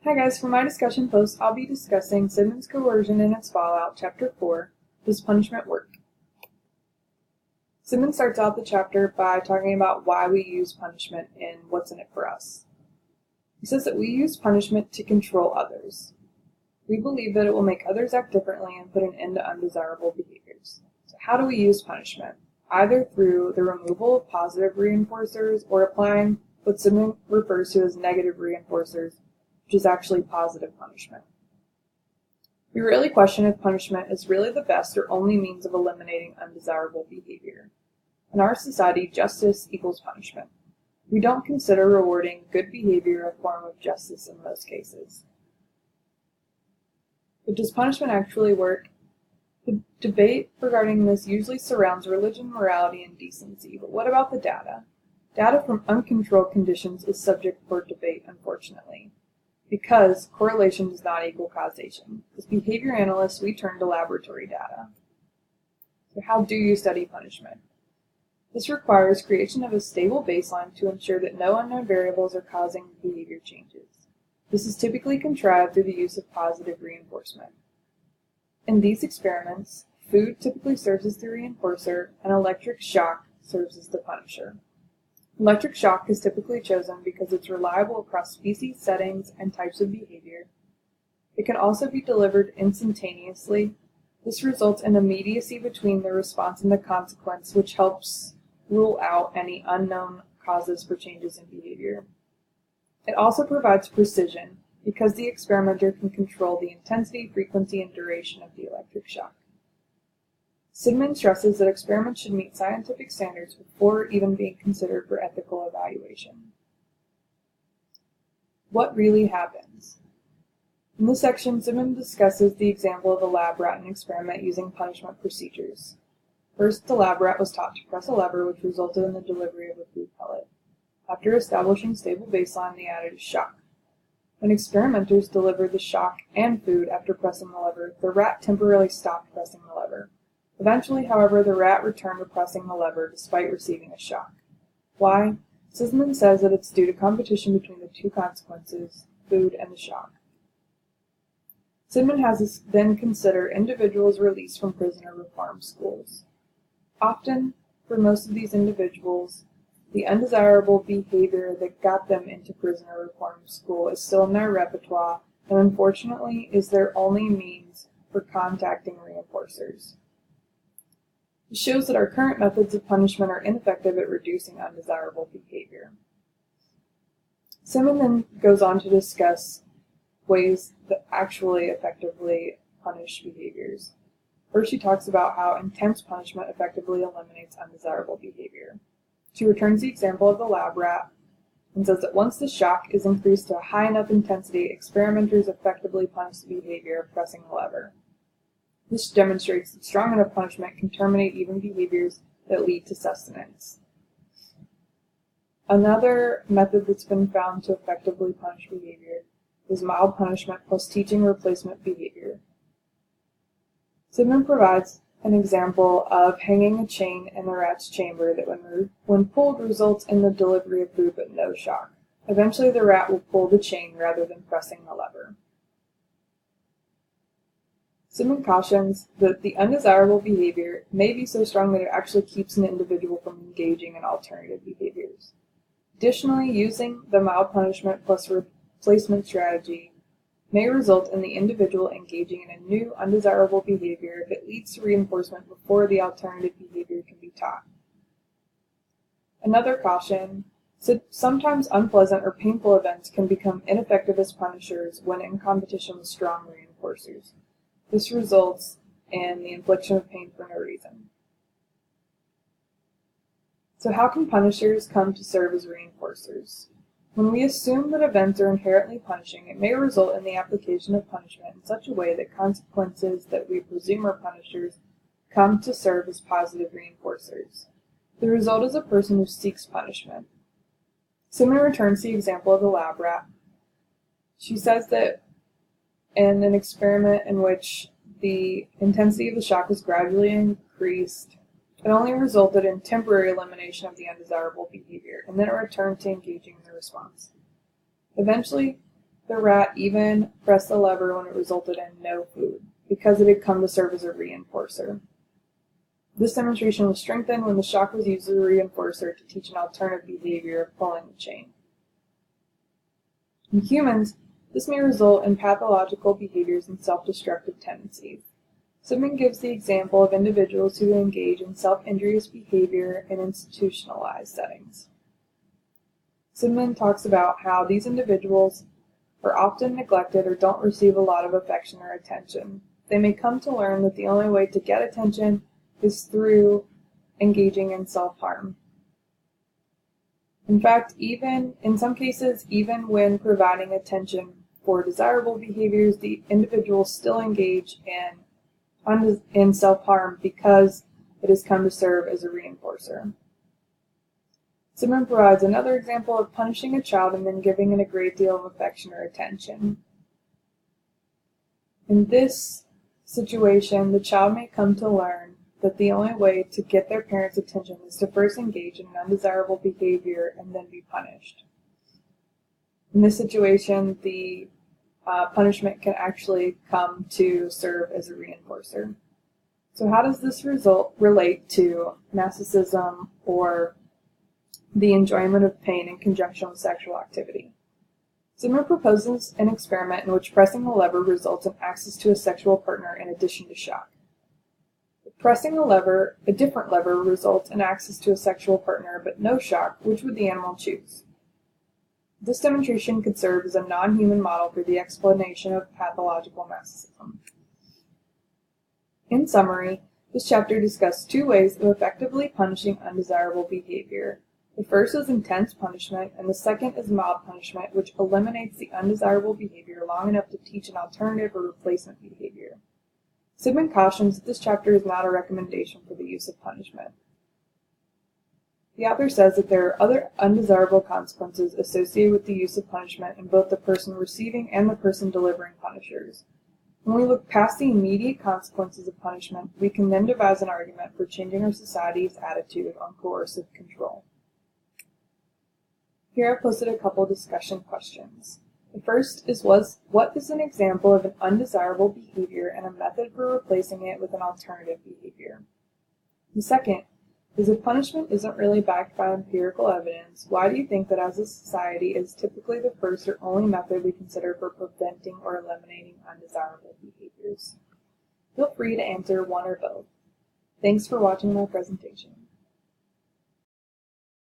Hi guys, for my discussion post, I'll be discussing Sidman's coercion and its fallout, Chapter 4, Does Punishment Work? Sidman starts out the chapter by talking about why we use punishment and what's in it for us. He says that we use punishment to control others. We believe that it will make others act differently and put an end to undesirable behaviors. So how do we use punishment? Either through the removal of positive reinforcers or applying what Sidman refers to as negative reinforcers, which is actually positive punishment. We really question if punishment is really the best or only means of eliminating undesirable behavior. In our society, justice equals punishment. We don't consider rewarding good behavior a form of justice in most cases. But does punishment actually work? The debate regarding this usually surrounds religion, morality, and decency, but what about the data? Data from uncontrolled conditions is subject for debate, unfortunately, because correlation does not equal causation. As behavior analysts, we turn to laboratory data. So how do you study punishment? This requires creation of a stable baseline to ensure that no unknown variables are causing behavior changes. This is typically contrived through the use of positive reinforcement. In these experiments, food typically serves as the reinforcer, and electric shock serves as the punisher. Electric shock is typically chosen because it's reliable across species, settings, and types of behavior. It can also be delivered instantaneously. This results in immediacy between the response and the consequence, which helps rule out any unknown causes for changes in behavior. It also provides precision because the experimenter can control the intensity, frequency, and duration of the electric shock. Sidman stresses that experiments should meet scientific standards before even being considered for ethical evaluation. What really happens? In this section, Sidman discusses the example of a lab rat in experiment using punishment procedures. First, the lab rat was taught to press a lever, which resulted in the delivery of a food pellet. After establishing stable baseline, they added a shock. When experimenters delivered the shock and food after pressing the lever, the rat temporarily stopped pressing the lever. Eventually, however, the rat returned to pressing the lever despite receiving a shock. Why? Sidman says that it's due to competition between the two consequences, food and the shock. Sidman has us then consider individuals released from prisoner reform schools. Often, for most of these individuals, the undesirable behavior that got them into prisoner reform school is still in their repertoire and unfortunately is their only means for contacting reinforcers. It shows that our current methods of punishment are ineffective at reducing undesirable behavior. Sidman then goes on to discuss ways that actually effectively punish behaviors. First, she talks about how intense punishment effectively eliminates undesirable behavior. She returns the example of the lab rat and says that once the shock is increased to a high enough intensity, experimenters effectively punish the behavior of pressing the lever. This demonstrates that strong enough punishment can terminate even behaviors that lead to sustenance. Another method that's been found to effectively punish behavior is mild punishment plus teaching replacement behavior. Sidman provides an example of hanging a chain in the rat's chamber that when pulled results in the delivery of food but no shock. Eventually the rat will pull the chain rather than pressing the lever. Sidman cautions that the undesirable behavior may be so strong that it actually keeps an individual from engaging in alternative behaviors. Additionally, using the mild punishment plus replacement strategy may result in the individual engaging in a new undesirable behavior if it leads to reinforcement before the alternative behavior can be taught. Another caution: sometimes unpleasant or painful events can become ineffective as punishers when in competition with strong reinforcers. This results in the infliction of pain for no reason. So how can punishers come to serve as reinforcers? When we assume that events are inherently punishing, it may result in the application of punishment in such a way that consequences that we presume are punishers come to serve as positive reinforcers. The result is a person who seeks punishment. Sidman returns the example of the lab rat. She says that in an experiment in which the intensity of the shock was gradually increased, it only resulted in temporary elimination of the undesirable behavior, and then it returned to engaging in the response. Eventually, The rat even pressed the lever when it resulted in no food, because it had come to serve as a reinforcer. This demonstration was strengthened when the shock was used as a reinforcer to teach an alternative behavior of pulling the chain. In humans, this may result in pathological behaviors and self-destructive tendencies. Sidman gives the example of individuals who engage in self-injurious behavior in institutionalized settings. Sidman talks about how these individuals are often neglected or don't receive a lot of affection or attention. They may come to learn that the only way to get attention is through engaging in self-harm. In fact, in some cases, even when providing attention for desirable behaviors, the individuals still engage in self-harm because it has come to serve as a reinforcer. Sidman provides another example of punishing a child and then giving it a great deal of affection or attention. In this situation, the child may come to learn that the only way to get their parents' attention is to first engage in an undesirable behavior and then be punished. In this situation, the punishment can actually come to serve as a reinforcer. So how does this relate to narcissism or the enjoyment of pain in conjunction with sexual activity? Sidman proposes an experiment in which pressing a lever results in access to a sexual partner in addition to shock. If pressing a different lever results in access to a sexual partner but no shock, which would the animal choose? This demonstration could serve as a non-human model for the explanation of pathological narcissism. In summary, this chapter discussed two ways of effectively punishing undesirable behavior. The first is intense punishment, and the second is mild punishment, which eliminates the undesirable behavior long enough to teach an alternative or replacement behavior. Sidman cautions that this chapter is not a recommendation for the use of punishment. The author says that there are other undesirable consequences associated with the use of punishment in both the person receiving and the person delivering punishers. When we look past the immediate consequences of punishment, we can then devise an argument for changing our society's attitude on coercive control. Here I've posted a couple discussion questions. The first is, what is an example of an undesirable behavior and a method for replacing it with an alternative behavior? The second is, if punishment isn't really backed by empirical evidence, why do you think that as a society it is typically the first or only method we consider for preventing or eliminating undesirable behaviors? Feel free to answer one or both. Thanks for watching my presentation.